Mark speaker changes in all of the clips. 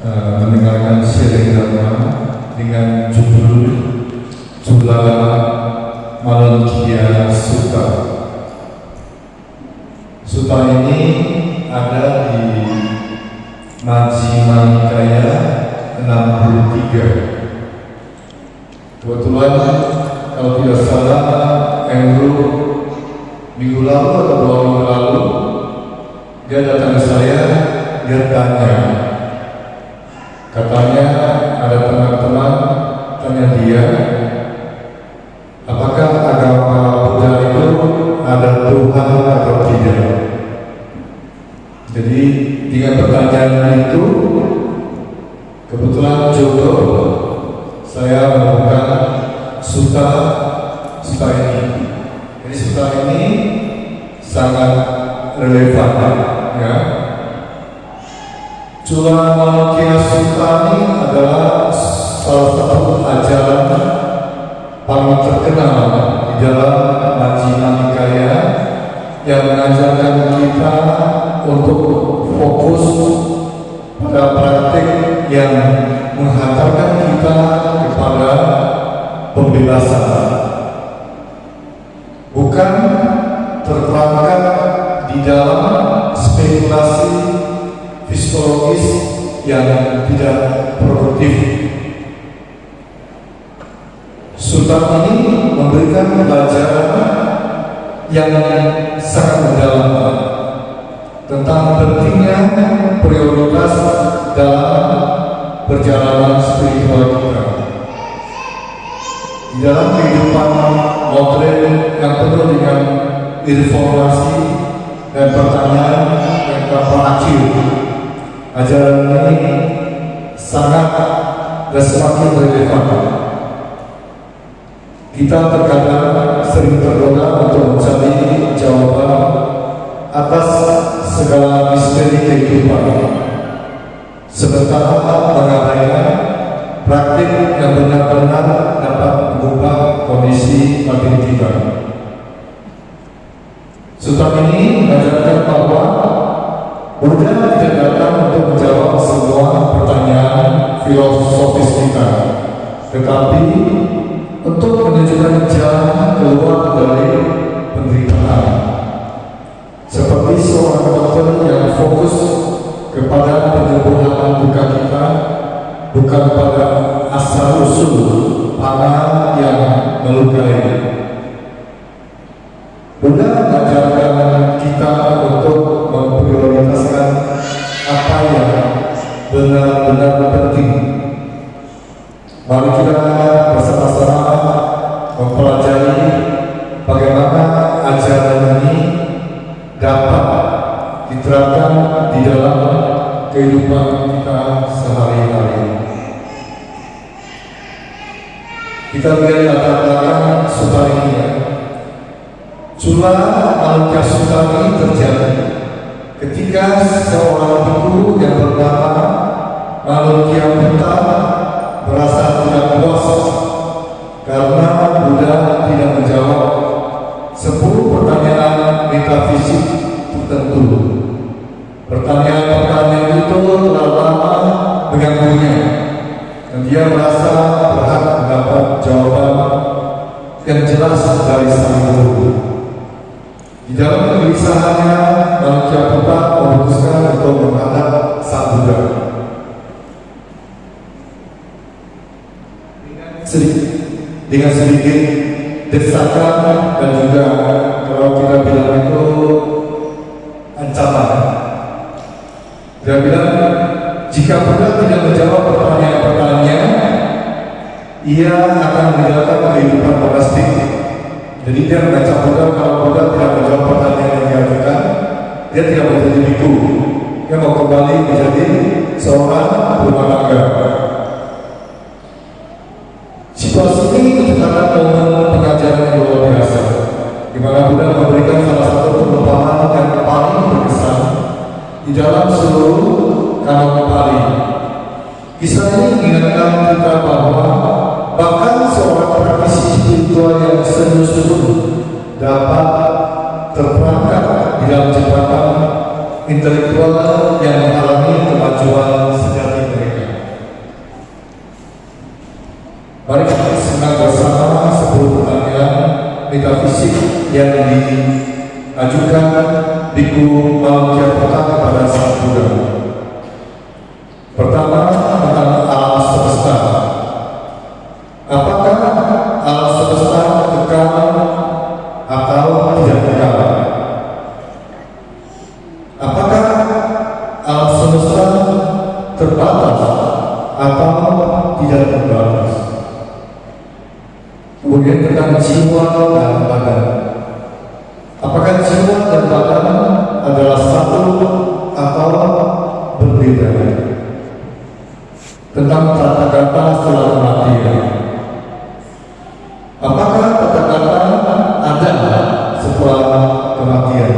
Speaker 1: mendengarkan sharing dharma dengan judul Jula Malunkia Sutta. Sutta ini ada di Majjhima Nikaya 63. Kebetulan kalau tidak salah minggu lalu atau 2 minggu lalu dia datang ke saya, dia tanya, katanya ada teman-teman tanya dia, apakah agama Buddha itu ada Tuhan atau tidak? Jadi dengan pertanyaan itu kebetulan jodoh saya menemukan sutta ini. Jadi sutta ini sangat relevan, ya. Jula Malunkia Sutta ini adalah salah satu ajaran paling terkenal di dalam Majjhima Nikaya yang mengajarkan kita untuk fokus pada praktik yang menghantarkan kita kepada pembebasan, bukan terperangkap di dalam spekulasi psikologis yang tidak produktif. Sutta ini memberikan pelajaran yang sangat mendalam tentang pentingnya prioritas dalam perjalanan spiritual kita. Di dalam kehidupan modern yang penuh dengan informasi dan pertanyaan yang tak berakhir, ajaran ini sangat dan semakin relevan. Kita terkadang sering tergoda untuk mencari jawaban atas segala misteri kehidupan, sementara mengabaikan praktik yang benar-benar dapat mengubah kondisi batin kita. Sutta ini mengajarkan bahwa Buddha tidak datang untuk menjawab semua pertanyaan filosofis kita, tetapi untuk menunjukkan jalan keluar dari penderitaan. Seperti seorang dokter yang fokus kepada penyembuhan luka kita, bukan pada asal-usul panah yang melukai. Buddha mengajarkan kita untuk memprioritaskan apa yang benar-benar penting. Mari kita bersama-sama mempelajari bagaimana ajaran ini dapat diterapkan di dalam kehidupan kita sehari-hari. Kita lihat latar belakang sutta ini, ya. Jula Malunkia Sutta ini terjadi ketika seorang biku yang bernama Malunkia Buddha merasa tidak puas karena Buddha tidak menjawab 10 pertanyaan metafisik tertentu. Pertanyaan-pertanyaan itu telah lama mengganggunya, dan dia merasa berhak mendapat jawaban yang jelas dari sang guru. Di dalam kegelisahannya, Malunkia Buddha memutuskan untuk menghadap sang Buddha. Dengan sedikit desakan dan juga kalau kita bilang itu ancaman. Dia bilang, jika Buddha tidak menjawab pertanyaan-pertanyaan, ia akan meninggalkan kehidupan monastik. Jadi dia mengancam Buddha, kalau Buddha tidak menjawab pertanyaan yang diajukan, dia tidak menjadi biku. Dia mau kembali menjadi seorang rumah tangga. Situasi ini menunjukkan momen pengajaran yang luar biasa, di mana Buddha memberikan salah satu perumpamaan yang paling berkesan di dalam seluruh kanon Pali. Kisah ini mengingatkan kita bahwa bahkan seorang praktisi spiritual yang sungguh-sungguh dapat terperangkap di dalam jebakan intelektual yang mengalami kemajuan sejati mereka. terbatas atau tidak terbatas. Kemudian tentang jiwa dan badan. Apakah jiwa dan badan adalah satu atau berbeda? Tentang tata kata setelah kematian. Apakah tata kata ada setelah kematian?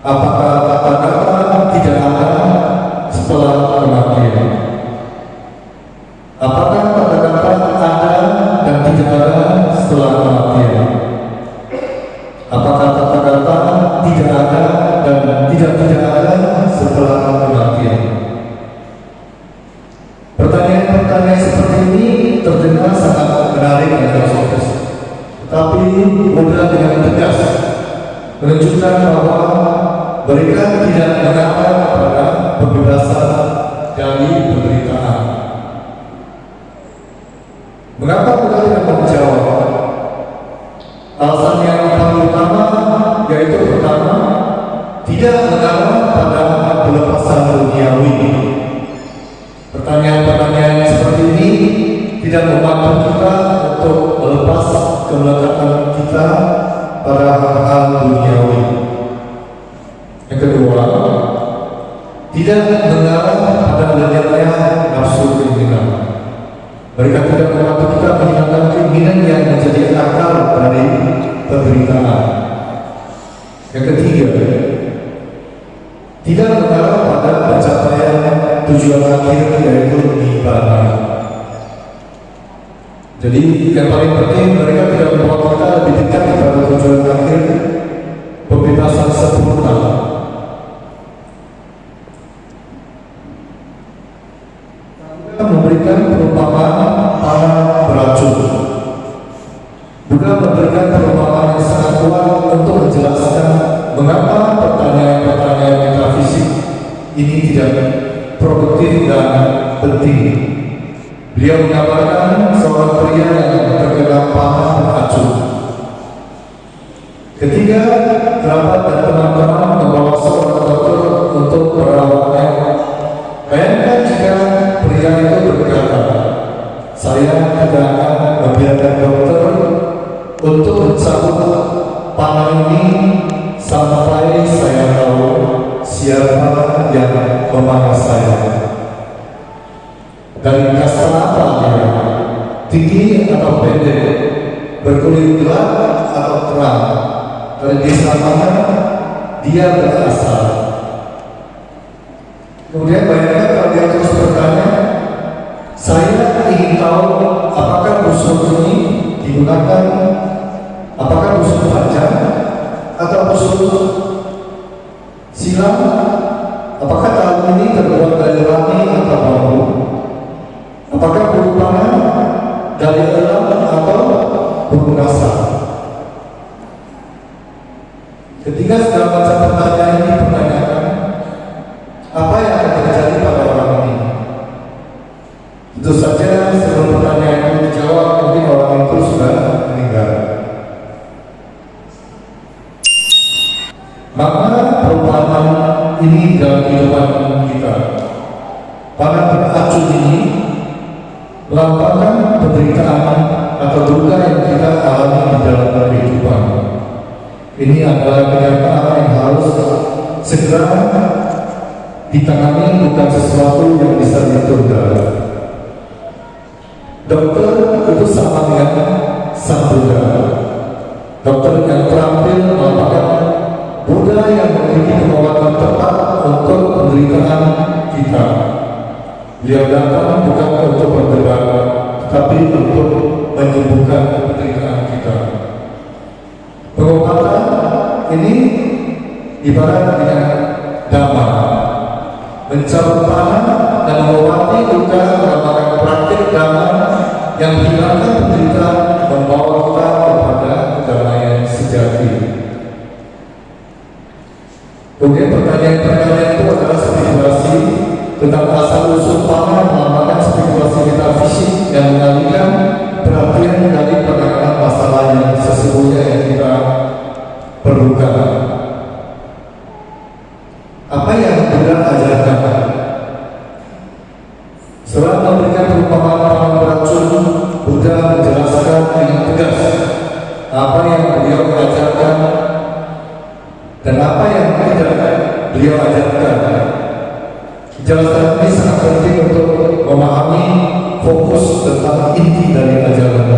Speaker 1: Apakah tata kata tidak ada setelah kematian? Apakah tata kata ada dan tidak ada setelah kematian? Apakah tata kata tidak ada dan tidak ada setelah kematian? Pertanyaan-pertanyaan seperti ini terdengar sangat menarik dan filosofis, tetapi Buddha dengan tegas menunjukkan bahwa mereka tidak mengarah kepada pembebasan dari penderitaan. Mengapa Buddha tidak menjawab? Alasan yang paling utama yaitu pertama, tidak mengarah pada pelepasan duniawi. Pertanyaan-pertanyaan seperti ini tidak membantu kita untuk melepas kemelekatan kita pada hal-hal duniawi. Yang kedua, tidak mengarah pada lenyapnya nafsu keinginan. Mereka tidak membantu kita menghilangkan keinginan yang menjadi akar dari penderitaan. Yang ketiga, tidak mengarah pada pencapaian tujuan akhir yaitu nibbana. Jadi yang paling penting, mereka tidak membawa kita lebih dekat kepada tujuan akhir pembebasan sempurna. Memberikan perumpamaan panah beracun. Buddha memberikan perumpamaan yang sangat kuat untuk menjelaskan mengapa pertanyaan-pertanyaan metafisik ini tidak produktif dan penting. Beliau menggambarkan seorang pria yang terkena panah beracun. Ketika kerabat dan teman-teman membawa seorang dokter untuk merawatnya, bayangkan jika pria itu berkata, "Saya tidak akan membiarkan dokter untuk mencabut panah ini sampai saya tahu siapa yang memanah saya." Dari kasta apa dia? Tinggi atau pendek? Berkulit gelap atau terang? Dari desa mana dia berasal? Kemudian bayangkan kalau dia terus bertanya, "Saya ingin tahu apakah busur ini digunakan, apakah busur panjang atau busur silam? Apakah tahun ini terbuat dari rami atau bambu? Apakah bulu panah dari elang atau bulu kasar?" Ketika segala macam pertanyaan ini dipertanyakan, apa yang akan terjadi pada orang ini? Tentu saja sebelum pertanyaan itu dijawab, mungkin orang itu sudah meninggal. Maka perumpamaan ini dalam kehidupan kita. Panah beracun ini melambangkan penderitaan atau duka yang kita alami di dalam kehidupan. Ini adalah kenyataan yang harus segera ditangani, bukan sesuatu yang bisa ditunda. Dokter itu sama dengan sang Buddha. Dokter yang terampil merupakan Buddha yang memiliki kemampuan tepat untuk penderitaan kita. Beliau datang bukan untuk berdebat, tetapi untuk menyembuhkan penderitaan kita. Pengobatan ini ibarat dengan dhamma. Mencabut panah dan mengobati luka merupakan praktik dhamma yang menghilangkan penderitaan, membawa kita kepada kedamaian sejati. Kemudian pertanyaan-pertanyaan itu adalah spekulasi tentang asal usul panah, melambangkan spekulasi metafisik yang mengalihkan perhatian dari penanganan masalah yang sesungguhnya yang kita perlukan. Apa yang Buddha ajarkan? Jelasan ini sangat penting untuk memahami fokus tentang inti dari ajaran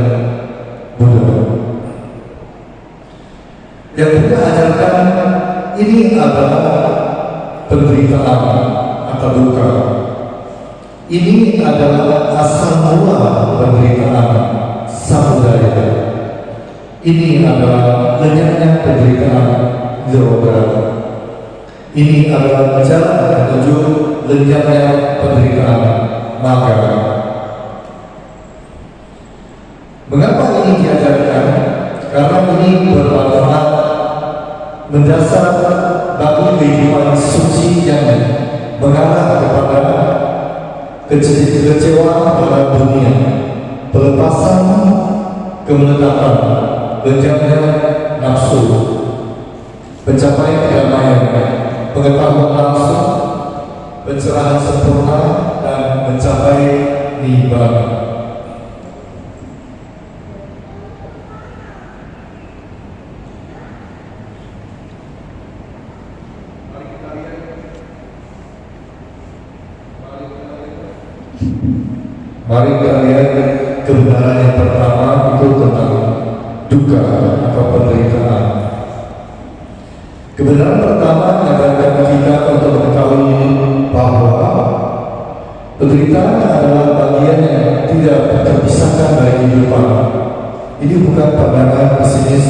Speaker 1: Buddha. Yang Buddha ajarkan ini adalah penderitaan atau duka. Ini adalah asal mula penderitaan samudaya. Ini adalah lenyapnya penderitaan niroda. Ini adalah jalan menuju lenyapnya penderitaan maga. Mengapa ini diajarkan? Karena ini bermanfaat mendasar bagi kehidupan suci yang mengarah kepada kekecewaan pada dunia, pelepasan kemenetapan, lenyapnya nafsu, pencapaian kedamaian, pengetahuan langsung, pencerahan sempurna, dan mencapai nibbana. Mari kita lihat kebenaran yang pertama itu tentang duka atau penderitaan. Kebenaran pertama mengajarkan kita untuk mengetahui bahwa penderitaan adalah bagian yang tidak terpisahkan dari kehidupan. Ini bukan pandangan pesimis,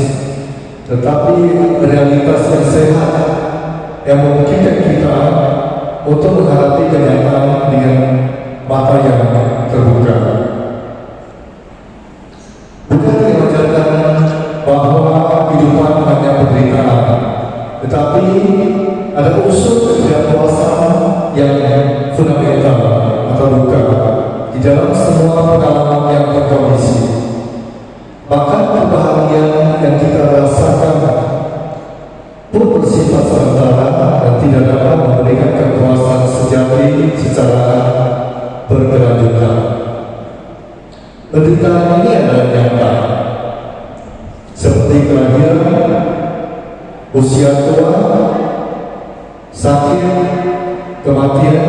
Speaker 1: tetapi realitas yang sehat yang memungkinkan kita untuk menghadapi kenyataan dengan mata yang terbuka. Bukan mengajarkan bahwa kehidupan hanya penderitaan, tetapi ada unsur ketidakpuasan yang fundamental atau duka di dalam semua pengalaman yang berkondisi. Bahkan kebahagiaan yang kita rasakan pun bersifat sementara dan tidak dapat memberikan kepuasan sejati secara berkelanjutan. Penderitaan ini adalah nyata, seperti kelahiran, usia tua, sakit, kematian.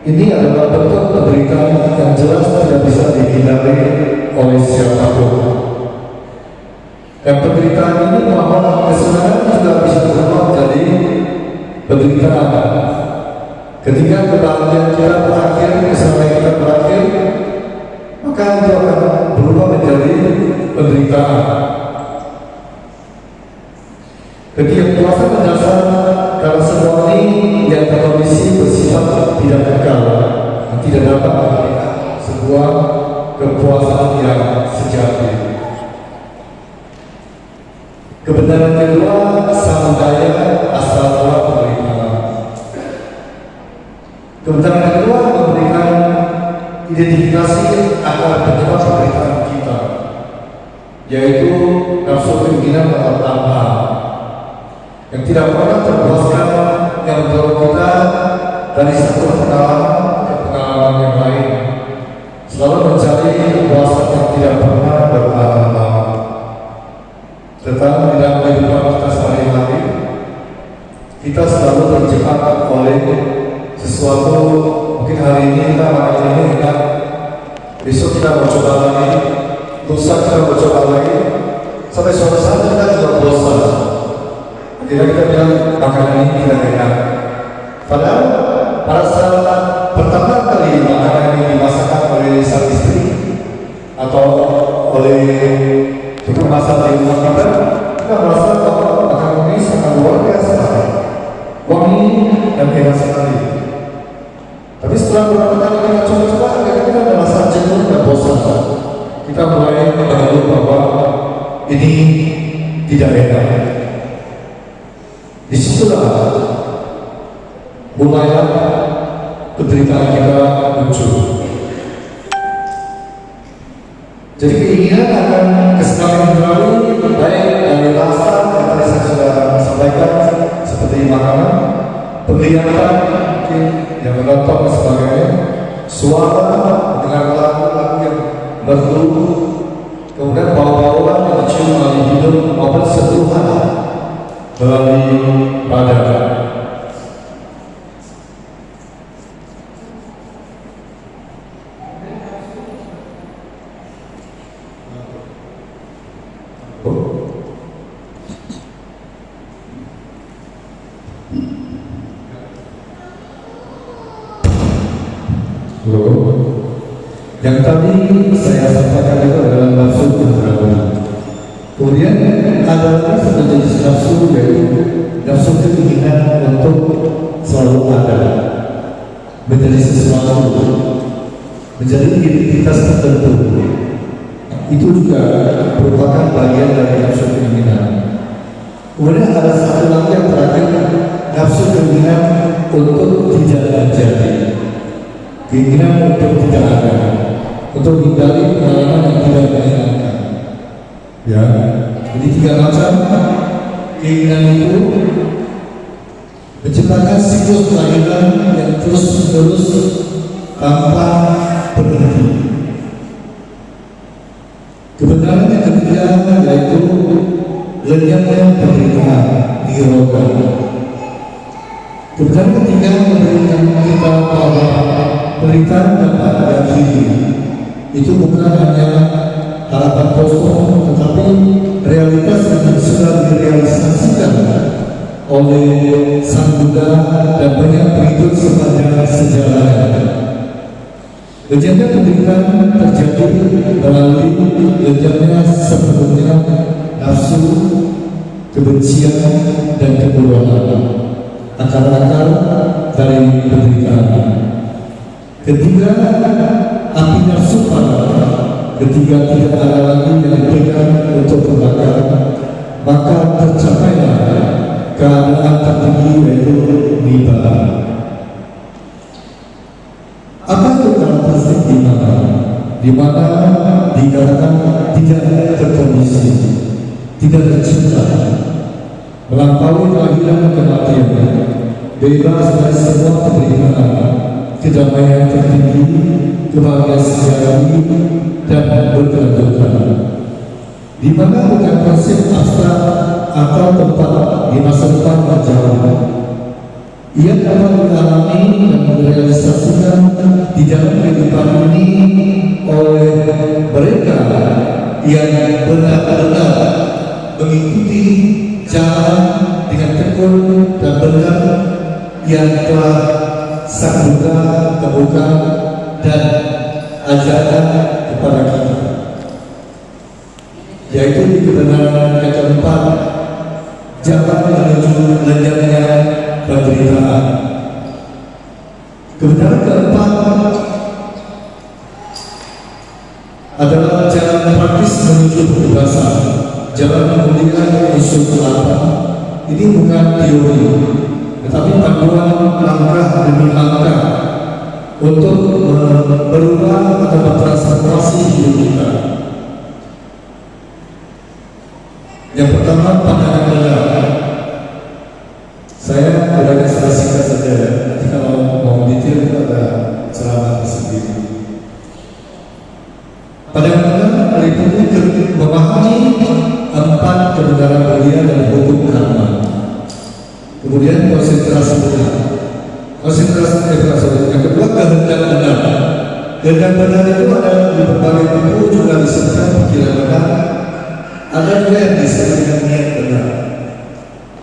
Speaker 1: Ini adalah bentuk penderitaan yang jelas tidak bisa dihindari oleh siapapun. Dan penderitaan ini mohon kesenangan juga bisa berubah menjadi penderitaan. Ketika kebahagiaan kita berakhir, kesenangan kita berakhir, maka itu akan berubah menjadi penderitaan. Ketidakpuasan mendasar karena semua ini yang terkondisi bersifat tidak kekal, tidak dapat memberikan sebuah kepuasan yang sejati. Kebenaran kedua, samudaya asal mula penderitaan. Kebenaran kedua memberikan identifikasi akar penyebab penderitaan kita, yaitu nafsu keinginan atau tanpa yang tidak pernah terpuaskan, yang mendorong kita dari satu pengalaman ke pengalaman yang lain, selalu mencari kepuasan yang tidak pernah berlama-lama. Tetapi di dalam kehidupan kita sehari-hari, kita selalu terjebak oleh sesuatu. Mungkin hari ini kita makan ini enak, besok kita mau coba lagi, lusa kita mau coba lagi, sampai suatu saat kita juga bosan. Akhirnya kita bilang makanan ini tidak enak. Padahal pada saat pertama kali makanan ini dimasakkan oleh sang istri atau oleh tukang masak di rumah kita merasa bahwa makanan ini sangat luar biasa, wangi dan enak sekali. Tapi setelah beberapa kali kita coba-coba, akhirnya kita merasa jenuh dan bosan. Kita mulai mengeluh bahwa ini tidak enak. Disitulah mulailah penderitaan kita muncul. Jadi keinginan akan kesenangan duniawi, baik dari rasa yang tadi saya sudah sampaikan, seperti makanan, penglihatan, mungkin yang menonton dan sebagainya, suara dengan lagu-lagu yang merdu, kemudian bau-bauan yang dicium melalui hidung maupun sentuhan melalui badan. Loh, yang tadi saya sampaikan itu adalah nafsu indrawi. Kemudian ada lagi satu jenis nafsu, yaitu nafsu keinginan untuk selalu ada, menjadi sesuatu, menjadi identitas tertentu. Itu juga merupakan bagian dari nafsu keinginan. Kemudian ada satu lagi yang terakhir, nafsu keinginan untuk tidak menjadi, keinginan untuk tidak ada, untuk hindari pengalaman yang tidak menyenangkan. Ya, jadi 3 macam keinginan itu menciptakan siklus kelahiran yang terus-menerus tanpa berhenti. Kebenaran yang ketiga yaitu lenyapnya penderitaan, niroga. Kebenaran ketiga memberikan kita bahwa penderitaan dapat diakhiri. Itu bukan hanya harapan kosong, tetapi realitas yang sudah direalisasikan oleh Sang Buddha dan banyak pengikut sepanjang sejarahnya. Lenyapnya penderitaan terjadi melalui lenyapnya sepenuhnya nafsu, kebencian, dan kebodohan, akar-akar dari penderitaan. Ketiga, api nafsu padam. Ketiga, tidak ada lagi yang dipegang untuk terbakar, maka tercapailah keadaan tertinggi yaitu nibbana. Apa itu karakteristik nibbana? Di mana dikatakan tidak terkondisi, tidak tercipta, melampaui kelahiran dan kematian, bebas dari semua penderitaan, kedamaian tertinggi, kebahagiaan sejati, dan berkelanjutan. Di mana bukan konsep abstrak atau tempat di masa depan yang jauh. Ia dapat dialami dan direalisasikan di dalam kehidupan ini oleh mereka yang benar-benar mengikuti jalan dengan tekun dan benar yang telah Sang Buddha temukan dan ajarkan kepada kita, yaitu di kebenaran yang keempat, jalan menuju lenyapnya penderitaan. Kebenaran keempat adalah jalan praktis menuju kebebasan, jalan memulihkan unsur kelapa. Ini bukan teori, tetapi panduan langkah demi langkah untuk berubah atau bertransformasi hidup kita. Yang pertama, pandangan benar. Saya berani singkat saja. Nanti kalau mau detail itu ada ceramah tersendiri. Pandangan benar meliputi memahami 4 kebenaran mulia dan hukum karma. Kemudian konsentrasi benar. Yang kedua, kehendak benar. Kehendak benar itu ada di berbagai buku, juga disebutkan pikiran benar. Ada juga yang disebut dengan niat benar.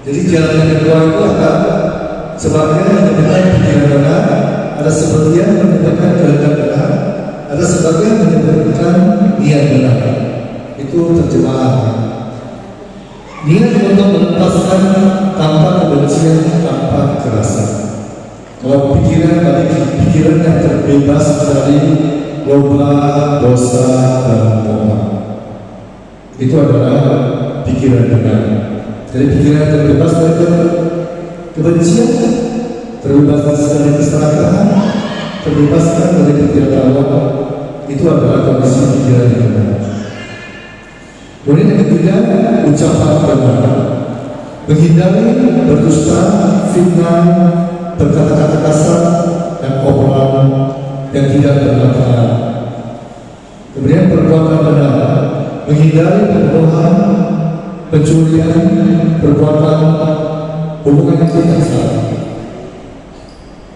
Speaker 1: Jadi jalan yang kedua itu ada sebagian menyebutkan pikiran benar, ada sebagian menyebutkan kehendak benar, ada sebagian menyebutkan niat benar. Itu terjemahan. Niat untuk melepaskan tanpa kebencian, tanpa kekerasan. Kalau pikiran yang terbebas dari loba, dosa, dan moha, itu adalah pikiran benar. Jadi pikiran yang terbebas dari kebencian, terbebas dari keserakahan, terbebas dari ketidaktahuan, itu adalah kondisi pikiran yang benar. Kemudian yang ketiga, ucapan benar. Menghindari berdusta, fitnah, berkata-kata kasar, dan obrolan yang tidak bermanfaat. Kemudian perbuatan benar, menghindari pembohongan, pencurian, perbuatan hubungan yang tidak salah.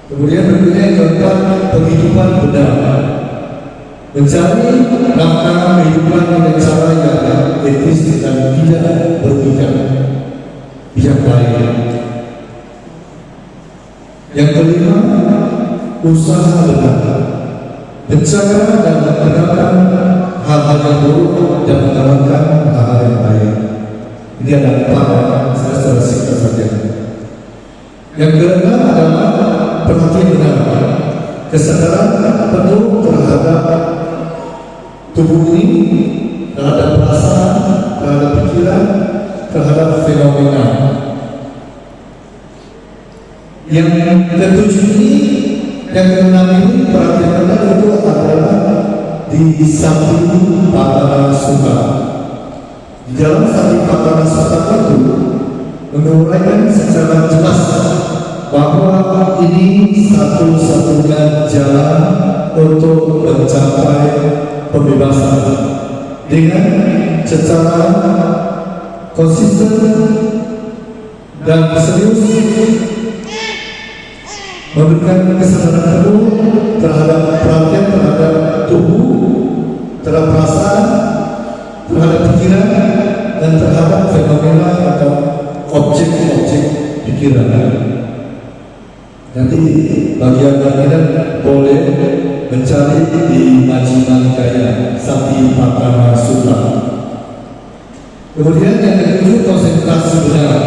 Speaker 1: Kemudian berikutnya yang keempat, penghidupan benar, mencari nafkah kehidupan dengan cara yang etis dan tidak merugikan pihak lain. Yang kelima, usaha benar, Mencegah dan menegakkan hal-hal yang buruk dan mengamalkan hal-hal yang baik. Ini adalah empat, saya sudah singkat saja. Yang keenam adalah perhatian benar, kesadaran penuh terhadap tubuh ini, terhadap perasaan, terhadap pikiran, terhadap fenomena. Yang ketujuh ini, yang keenam ini perhatian benar itu adalah di Sati Patana Sutta. Di dalam Sati Patana Sutta itu menguraikan secara jelas bahwa ini satu-satunya jalan untuk mencapai pembebasan dengan secara konsisten dan serius, memberikan kesadaran penuh terhadap perhatian terhadap tubuh, terhadap perasaan, terhadap pikiran, dan terhadap fenomena atau objek-objek pikiran. Nanti bagian-bagian boleh mencari di Majjhima Nikaya Sati Patana Sutta. Kemudian yang ketujuh, konsentrasi benar,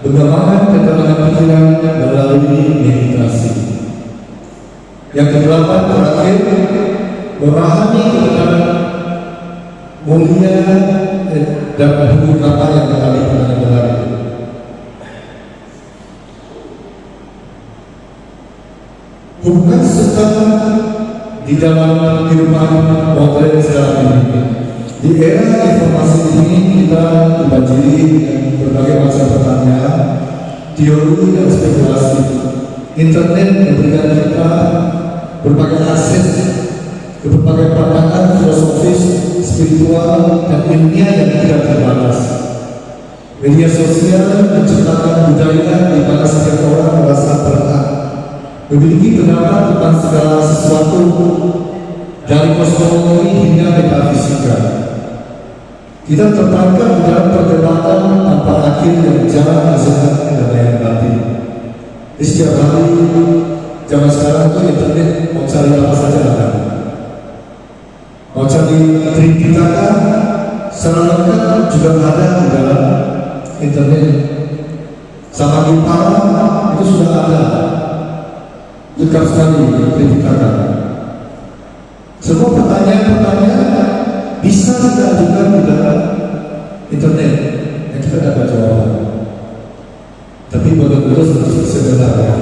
Speaker 1: mengembangkan ketenangan pikiran melalui meditasi. Yang kedelapan terakhir, memahami kebenaran mulia dan hukum kata yang tadi pernah benar itu. Bukan serta di dalam kehidupan modern sekarang ini. Di era informasi ini kita dibanjiri dengan berbagai macam pertanyaan, teori dan spekulasi. Internet memberikan kita berbagai akses ke berbagai pandangan filosofis, spiritual, dan ilmiah yang tidak terbatas. Media sosial menciptakan budaya di mana setiap orang merasa berhak memiliki pendapat tentang segala sesuatu, dari kosmologi hingga metafisika. Kita terperangkap di dalam perdebatan tanpa akhir yang jarang menghasilkan kedamaian batin. Di setiap hari, zaman sekarang itu internet mau cari apa saja ada. Mau cari Tripitaka, secara lengkap juga ada di dalam internet. Sama Gipara itu sudah ada. Dekat sekali Tripitaka. Semua pertanyaan-pertanyaan bisa kita ajukan di dalam internet yang kita dapat jawaban. Tapi betul-betul sebenarnya.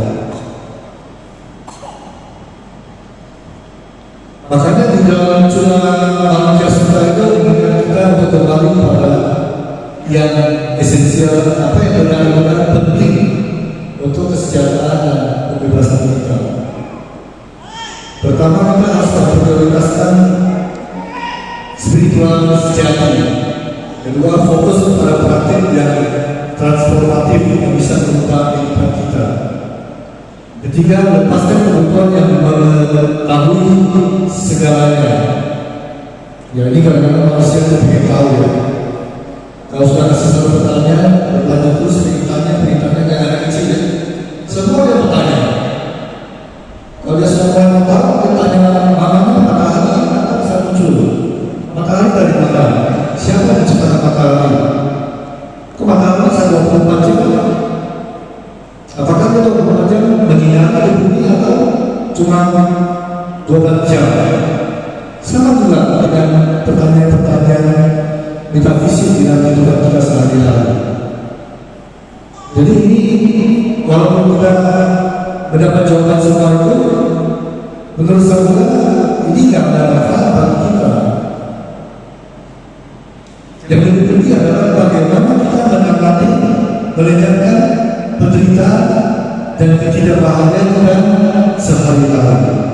Speaker 1: Makanya di dalam Cula Sutta itu kita untuk kembali pada yang esensial, apa yang benar-benar penting untuk kesejahteraan dan kebebasan kita. Pertama, kita harus memprioritaskan spiritual sejati. Kedua, fokus pada praktik yang transformatif yang bisa mengubah kehidupan kita. Ketiga, lepaskan kebutuhan yang mengetahui segalanya. Ya, ini kadang-kadang manusia itu pengen tahu ya. Kalau sudah kasih satu pertanyaan, berlanjut terus perintahnya kayak anak kecil ya. Semua dia bertanya. Kalau dia sudah mau tahu, dia tanya mana matahari, apa bisa muncul? Matahari dari mana? Siapa yang menciptakan matahari? Kok matahari bisa 24 jam? Apakah dia 24 jam menyinari di bumi atau cuma 12 jam? Sama juga dengan pertanyaan-pertanyaan metafisik di dalam kehidupan kita sehari-hari. Jadi ini walaupun kita mendapat jawaban semua itu, menurut saya ini tidak ada manfaat bagi kita. Yang lebih penting adalah bagaimana kita menangani, melenyapkan penderitaan dan ketidakbahagiaan kita sehari-hari.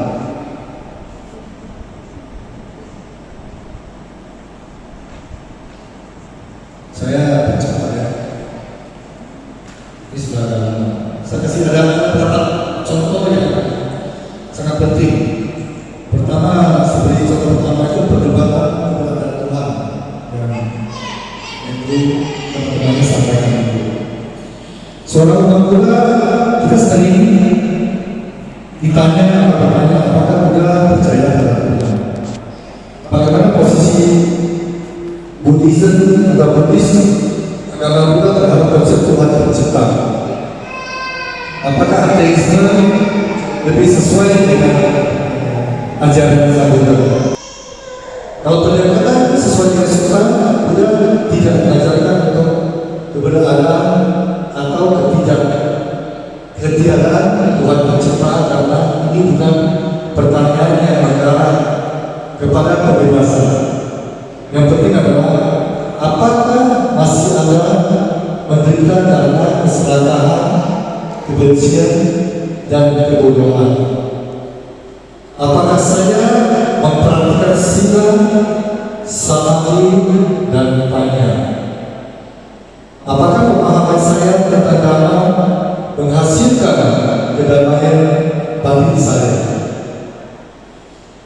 Speaker 1: Saya percaya ini sudah saya kasih ada beberapa contoh yang sangat penting. Pertama, seperti contoh pertama itu perdebatan kepada Tuhan yang itu teman-temannya sampaikan itu. Seorang umat Buddha kita sering ditanya apakah Buddha percaya lebih sesuai dengan ajaran Sang Buddha. Kalau pendekatan sesuai dengan sutra, Buddha tidak mengajarkan untuk keberadaan atau ketiadaan Tuhan pencipta, karena ini bukan pertanyaan yang mengarah kepada kebebasan. Yang penting adalah apakah masih ada menderita karena keserakahan, kebencian, dan kebodohan? Apakah saya mempraktikkan sila, samadhi, dan panya? Apakah pemahaman saya tentang dhamma menghasilkan kedamaian bagi saya?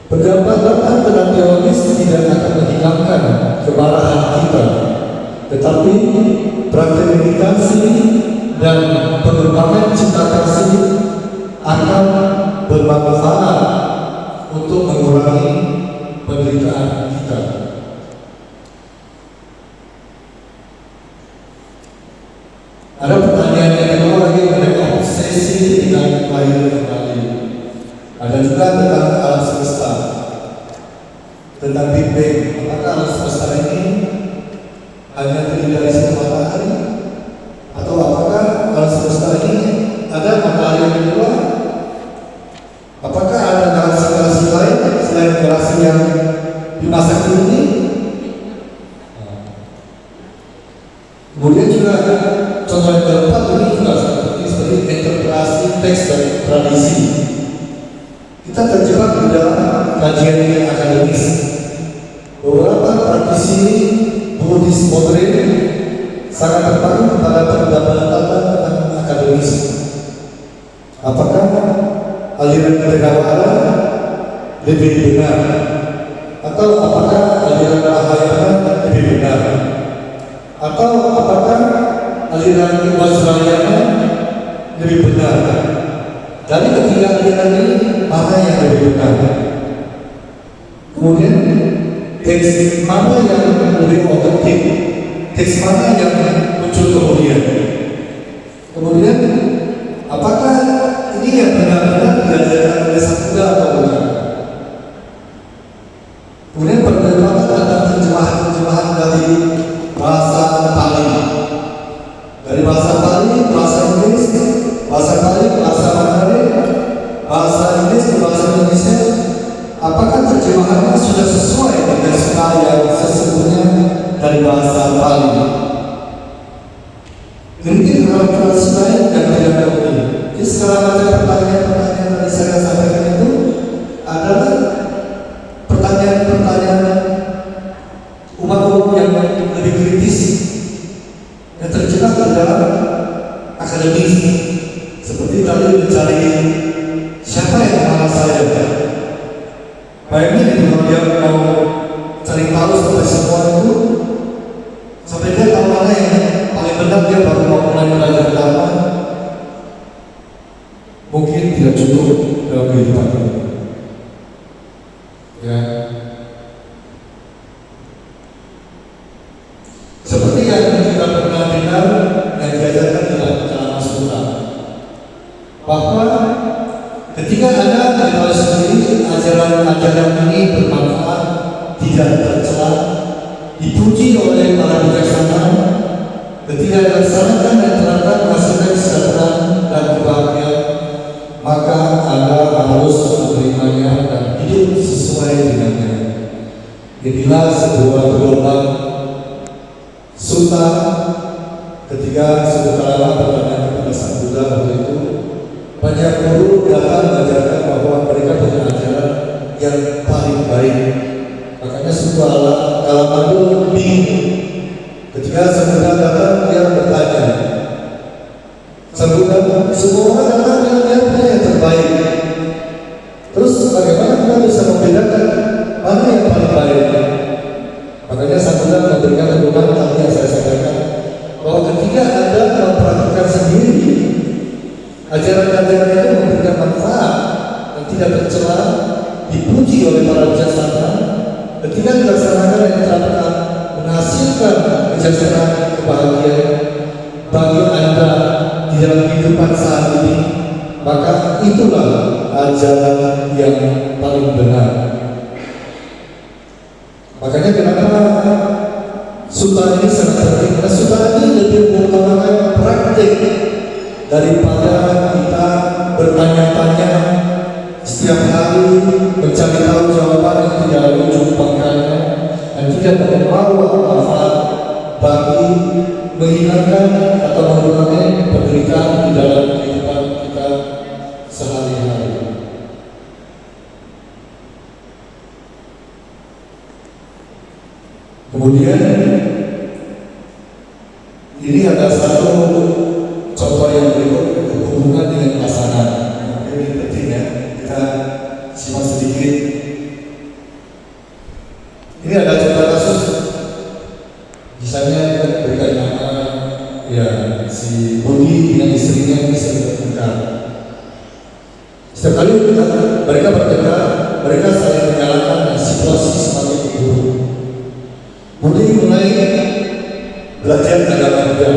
Speaker 1: Pendapat tentang teologis tidak akan menghilangkan kemarahan kita, tetapi praktik meditasi dan pengembangan cinta kasih akan bermanfaat untuk mengurangi penderitaan kita. Ada pertanyaan yang kedua lagi mengenai obsesi dengan lahir kembali. Ada juga tentang alam semesta, tentang Big Bang. Apakah alam semesta ini hanya terdiri dari satu matahari, atau apakah alam semesta ini ada matahari yang kedua? Apakah ada galaksi-galaksi lain selain galaksi yang di masa kini? Kemudian juga contoh yang keempat ini juga seperti interpretasi teks dan tradisi. Kita terjebak di dalam kajian yang akademis. Beberapa praktisi Buddhis modern sangat terpaku kepada pendapatan akademis. Apakah aliran Theravada lebih benar, atau apakah aliran Mahayana lebih benar, atau apakah aliran Vajrayana lebih benar? Dari ketiga aliran ini, mana yang lebih benar? Kemudian teks mana yang lebih otentik? Teks mana yang muncul kemudian? Kemudian apakah ini yang benar-benar diajarkan oleh Sang Buddha atau bukan? Kemudian perdebatan tentang terjemahan dari bahasa Pali, dari bahasa Pali, bahasa Inggris, bahasa Pali, bahasa Mandarin, bahasa Inggris ke bahasa Indonesia. Apakah terjemahannya sudah sesuai dengan sekali yang sesungguhnya dari bahasa Pali? Mungkin hal-hal lain yang tidak dahulu. Jadi segala macam pertanyaan-pertanyaan yang saya sampaikan itu adalah pertanyaan-pertanyaan umat yang lebih kritis, yang terjebak di dalam akademis. Seperti tadi mencari siapa yang mengenal saya. Bayangin kalau dia mau cari tahu sampai semua itu, sampai dia tahu mana yang paling benar, dia baru mau mulai belajar dhamma. Mungkin tidak cukup dalam kehidupan ini. Ya. Seperti yang kita pernah dengar yang diajarkan dalam ceramah sutra, bahwa ketika Anda mengetahui sendiri ajaran-ajaran ini bermanfaat, tidak tercela, dipuji oleh para bijaksana, ketika dilaksanakan dan terapkan menghasilkan kesejahteraan dan kebahagiaan, maka Anda harus menerimanya dan hidup sesuai dengannya. Inilah sebuah gelombang sutta ketika Suta Lama bertanya kepada Sang Buddha waktu itu. Banyak guru datang mengajarkan bahwa mereka punya ajaran yang paling baik. Makanya Suta Lama itu bingung. Ketika Sang Buddha datang, dia bertanya, Sang Buddha, semua orang datang dengan dia punya yang terbaik. Terus bagaimana kita bisa membedakan mana yang paling baik? Makanya Sang Buddha memberikan dorongan tadi yang saya sampaikan, bahwa ketika Anda mempraktikkan sendiri, ajaran-ajaran itu memberikan manfaat dan tidak tercela, dipuji oleh para bijaksana, ketika dilaksanakan dan diterapkan menghasilkan kebijaksanaan kebahagiaan bagi Anda di dalam kehidupan saat ini, maka itulah ajaran yang paling benar. Makanya kenapa Sultan ini sangat penting, karena Sultan ini lebih mengutamakan praktik daripada kita bertanya-tanya setiap hari mencari tahu jawaban yang tidak ada ujung pangkalnya dan tidak membawa manfaat bagi menghilangkan atau mengurangi penderitaan di dalam kehidupan kita sehari-hari. Kemudian ini ada satu contoh yang berikut berhubungan dengan pasangan. Ini penting ya, kita simak sedikit. Ini ada contoh kasus, misalnya kita berikan nama ya si Budi dengan istrinya ini sering bertengkar. Setiap kali mereka bertengkar, mereka saling menyalahkan situasi semakin buruk. Budi mulai belajar agama Buddha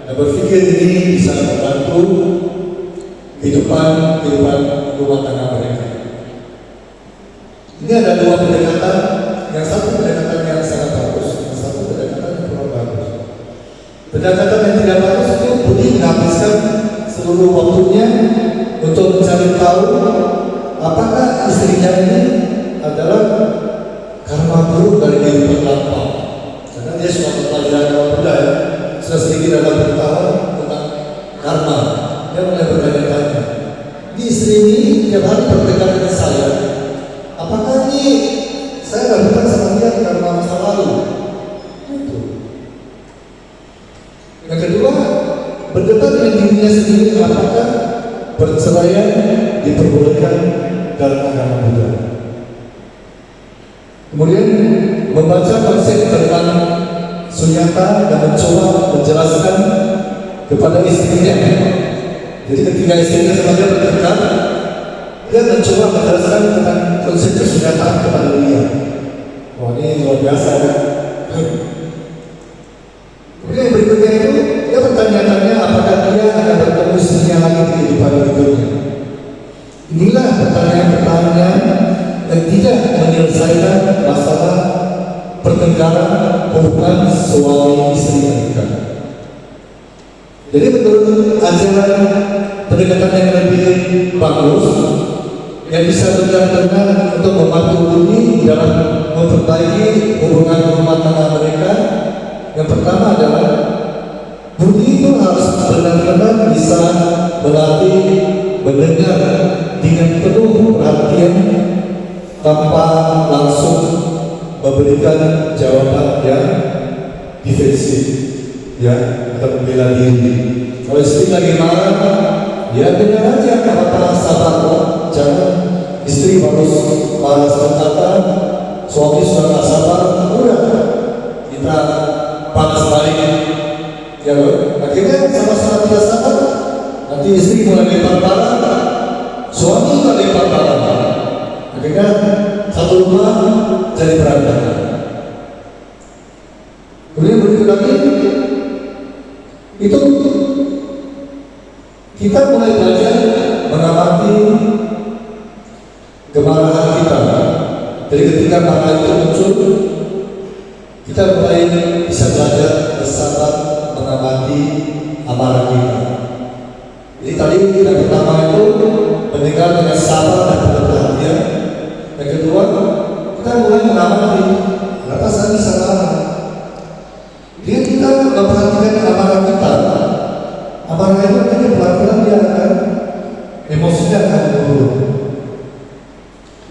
Speaker 1: dan berpikir ini bisa membantu kehidupan rumah tangga mereka. Ini ada dua pendekatan, yang satu pendekatan yang sangat bagus, yang satu pendekatan yang kurang bagus. Pendekatan yang tidak bagus itu Budi menghabiskan seluruh waktunya untuk mencari tahu apakah istrinya ini adalah karma buruk dari kehidupan lampau. Karena dia sudah mempelajari agama Buddha ya, sudah sedikit dalam pengetahuan tentang karma. Dia mulai bertanya-tanya, di istri ini tiap hari bertengkar dengan saya, apakah ini saya lakukan sama dia karena masa lalu? Itu. Yang kedua, berdebat dengan dirinya sendiri, apakah perceraian diperbolehkan dalam agama Buddha? Kemudian membaca konsep tentang sunyata dan mencoba menjelaskan kepada istrinya. Jadi ketika istrinya sama dia bertengkar, dia mencoba menjelaskan tentang konsep kesunyataan kepada dia. Wah, ini luar biasa kan? Kemudian yang berikutnya itu, dia bertanya-tanya apakah dia akan bertemu istrinya lagi di kehidupan berikutnya. Inilah pertanyaan-pertanyaan yang tidak menyelesaikan masalah pertengkaran hubungan suami istri mereka. Jadi menurut ajaran pendekatan yang lebih bagus yang bisa benar-benar untuk membantu Budi dalam memperbaiki hubungan rumah tangga mereka, yang pertama adalah Budi itu harus benar-benar bisa melatih mendengar dengan penuh perhatian tanpa langsung memberikan jawaban yang defensif, ya, atau membela diri. Kalau istri lagi marah, ya dengar aja, apa sabar, jangan istri harus marah kata, suami sudah tak sabar, udah kita panas balik, ya loh. Akhirnya sama-sama tidak sabar, nanti istri mulai lempar barang, suami juga lempar barang. Akhirnya satu rumah jadi berantakan. Kemudian berikut lagi, itu kita mulai belajar mengamati kemarahan kita. Jadi ketika marah itu muncul, kita mulai bisa belajar bersabar mengamati amarah kita. Jadi tadi yang pertama itu mendengar dengan sabar dan perhatian. Yang kedua, kita mulai mengamati kenapa saya bisa marah. Dia kita memperhatikan amarah kita. Amarah itu nanti pelan-pelan dia akan emosinya akan turun.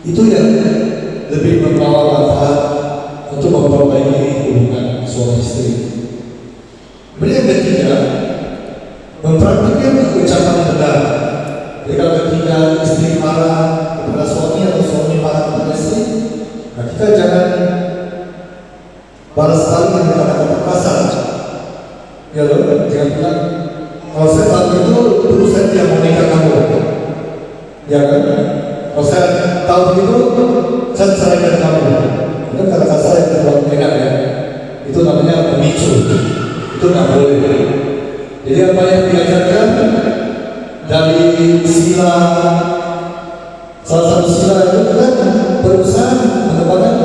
Speaker 1: Itu yang lebih membawa manfaat untuk memperbaiki hubungan suami istri. Kemudian yang ketiga, mempraktikkan ucapan benar. Jadi kalau ketika istri marah kepada suami atau suami marah kepada istri, nah kita jangan balas balik dengan kata-kata kasar. Ya loh, jangan bilang, kalau saya tahu itu dulu saya tidak mau nikah kamu, ya kan? Kalau saya tahu begitu, saya ceraikan kamu. Itu kata-kata saya yang terlalu enak ya. Itu namanya memicu. Itu nggak boleh. Jadi apa yang diajarkan dari sila Salah satu sila itu kan berusaha mengembangkan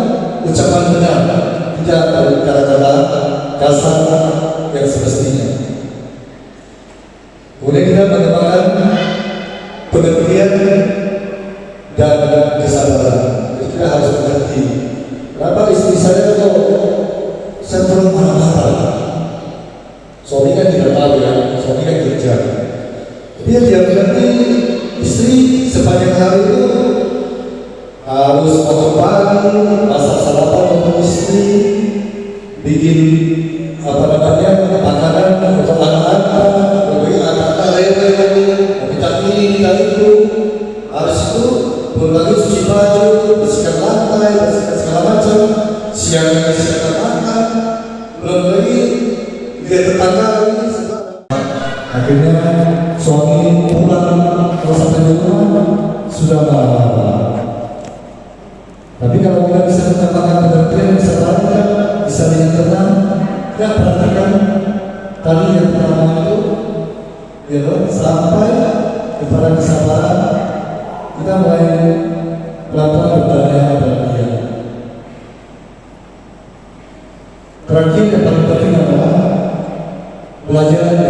Speaker 1: ucapan benar, tidak kata-kata kasar yang semestinya. Kemudian kita mengembangkan pengertian dan kesabaran. Kita harus mengerti. Kenapa istri saya kalau saya perlu marah-marah? Suami kan tidak tahu ya, suami kan kerja. Dia mengerti istri sepanjang hari itu harus bangun pagi, masak sarapan untuk istri, bikin makanan untuk anak-anak, berbagi anak-anak rewel, minta ini, minta itu. Harus itu belum lagi cuci baju, bersihkan lantai, bersihkan segala macam, siapkan makan, belum lagi lihat tetangga lagi. Akhirnya suami pulang kalau sampai di rumah sudah marah. Tapi kalau kita bisa menambahkan pengertian, bisa tanya, bisa dengan tenang, kita perhatikan tadi yang pertama itu, ya sampai kepada kesabaran, kita mulai pelan-pelan bertanya kepada dia. Terakhir yang paling penting adalah belajar